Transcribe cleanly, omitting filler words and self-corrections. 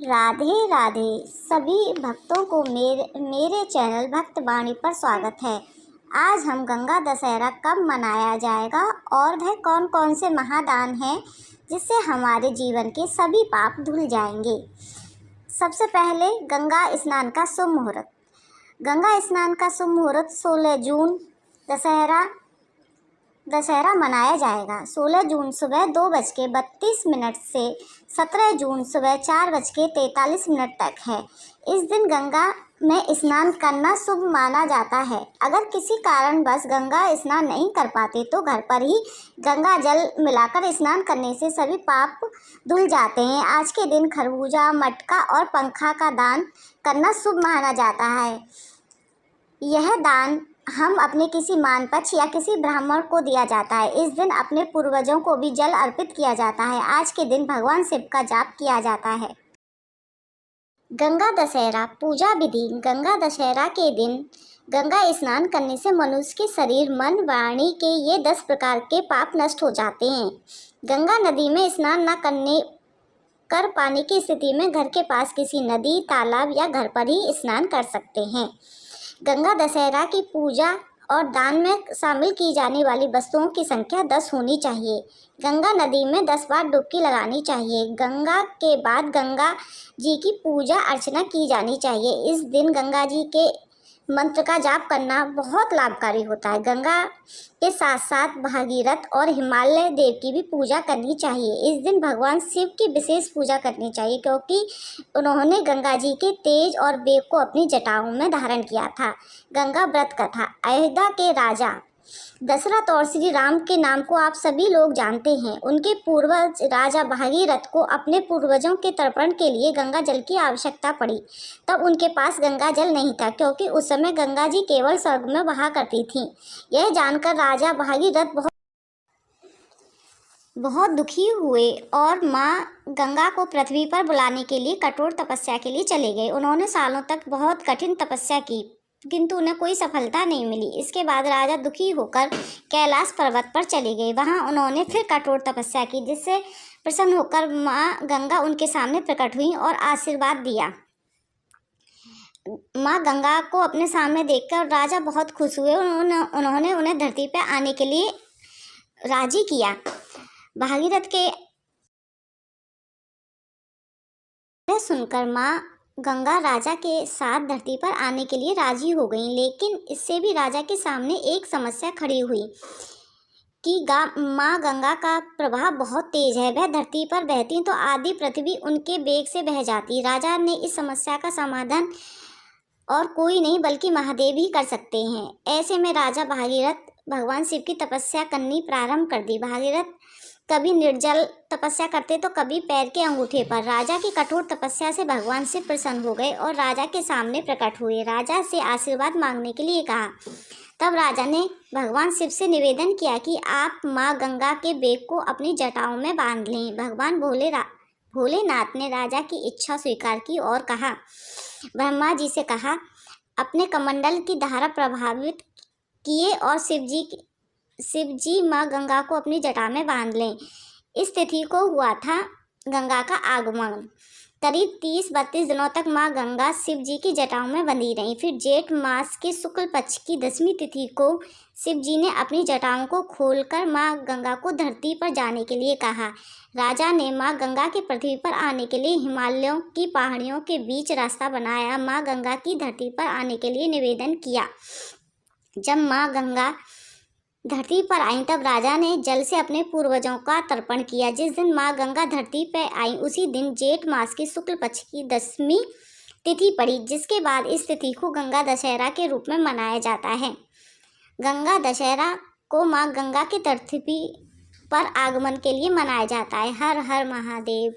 राधे राधे सभी भक्तों को मेरे चैनल भक्त वाणी पर स्वागत है। आज हम गंगा दशहरा कब मनाया जाएगा और वह कौन कौन से महादान हैं जिससे हमारे जीवन के सभी पाप धुल जाएंगे। सबसे पहले गंगा स्नान का शुभ मुहूर्त। गंगा स्नान का शुभ मुहूर्त 16 जून दशहरा मनाया जाएगा। 16 जून सुबह 2:32 से 17 जून सुबह 4:43 तक है। इस दिन गंगा में स्नान करना शुभ माना जाता है। अगर किसी कारणवश गंगा स्नान नहीं कर पाते तो घर पर ही गंगा जल मिलाकर स्नान करने से सभी पाप धुल जाते हैं। आज के दिन खरबूजा, मटका और पंखा का दान करना शुभ माना जाता है। यह दान हम अपने किसी मानपक्ष या किसी ब्राह्मण को दिया जाता है। इस दिन अपने पूर्वजों को भी जल अर्पित किया जाता है। आज के दिन भगवान शिव का जाप किया जाता है। गंगा दशहरा पूजा विधि। गंगा दशहरा के दिन गंगा स्नान करने से मनुष्य के शरीर, मन, वाणी के ये 10 प्रकार के पाप नष्ट हो जाते हैं। गंगा नदी में स्नान न कर पाने की स्थिति में घर के पास किसी नदी, तालाब या घर पर ही स्नान कर सकते हैं। गंगा दशहरा की पूजा और दान में शामिल की जाने वाली वस्तुओं की संख्या 10 होनी चाहिए। गंगा नदी में 10 बार डुबकी लगानी चाहिए। गंगा के बाद गंगा जी की पूजा अर्चना की जानी चाहिए। इस दिन गंगा जी के मंत्र का जाप करना बहुत लाभकारी होता है। गंगा के साथ साथ भागीरथ और हिमालय देव की भी पूजा करनी चाहिए। इस दिन भगवान शिव की विशेष पूजा करनी चाहिए क्योंकि उन्होंने गंगा जी के तेज और वेग को अपनी जटाओं में धारण किया था। गंगा व्रत कथा। अयोध्या के राजा दशरथ और श्री राम के नाम को आप सभी लोग जानते हैं। उनके पूर्वज राजा भागीरथ को अपने पूर्वजों के तर्पण के लिए गंगा जल की आवश्यकता पड़ी। तब उनके पास गंगा जल नहीं था क्योंकि उस समय गंगा जी केवल स्वर्ग में बहा करती थीं। यह जानकर राजा भागीरथ बहुत दुखी हुए और माँ गंगा को पृथ्वी पर बुलाने के लिए कठोर तपस्या के लिए चले गए। उन्होंने सालों तक बहुत कठिन तपस्या की किंतु उन्हें कोई सफलता नहीं मिली। इसके बाद राजा दुखी होकर कैलाश पर्वत पर चले गए। वहां उन्होंने फिर कठोर तपस्या की जिससे प्रसन्न होकर माँ गंगा उनके सामने प्रकट हुई और आशीर्वाद दिया। माँ गंगा को अपने सामने देखकर राजा बहुत खुश हुए। उन्होंने उन्हें धरती पर आने के लिए राजी किया। भागीरथ के सुनकर माँ गंगा राजा के साथ धरती पर आने के लिए राजी हो गई। लेकिन इससे भी राजा के सामने एक समस्या खड़ी हुई कि माँ गंगा का प्रवाह बहुत तेज है। वह धरती पर बहती तो आधी पृथ्वी उनके वेग से बह जाती। राजा ने इस समस्या का समाधान और कोई नहीं बल्कि महादेव ही कर सकते हैं। ऐसे में राजा भागीरथ भगवान शिव की तपस्या करनी प्रारंभ कर दी। भागीरथ कभी निर्जल तपस्या करते तो कभी पैर के अंगूठे पर। राजा की कठोर तपस्या से भगवान शिव प्रसन्न हो गए और राजा के सामने प्रकट हुए। राजा से आशीर्वाद मांगने के लिए कहा। तब राजा ने भगवान शिव से निवेदन किया कि आप माँ गंगा के बेग को अपनी जटाओं में बांध लें। भगवान भोलेनाथ ने राजा की इच्छा स्वीकार की और कहा, ब्रह्मा जी से कहा, अपने कमंडल की धारा प्रभावित किए और शिव जी माँ गंगा को अपनी जटा में बांध लें। इस तिथि को हुआ था गंगा का आगमन। करीब 30-32 दिनों तक माँ गंगा शिव जी की जटाओं में बंधी रहीं। फिर जेठ मास के शुक्ल पक्ष की 10वीं तिथि को शिव जी ने अपनी जटाओं को खोलकर माँ गंगा को धरती पर जाने के लिए कहा। राजा ने माँ गंगा के पृथ्वी पर आने के लिए हिमालयों की पहाड़ियों के बीच रास्ता बनाया। माँ गंगा की धरती पर आने के लिए निवेदन किया। जब माँ गंगा धरती पर आई तब राजा ने जल से अपने पूर्वजों का तर्पण किया। जिस दिन माँ गंगा धरती पर आई उसी दिन जेठ मास की शुक्ल पक्ष की 10वीं तिथि पड़ी, जिसके बाद इस तिथि को गंगा दशहरा के रूप में मनाया जाता है। गंगा दशहरा को माँ गंगा की धरती पर आगमन के लिए मनाया जाता है। हर हर महादेव।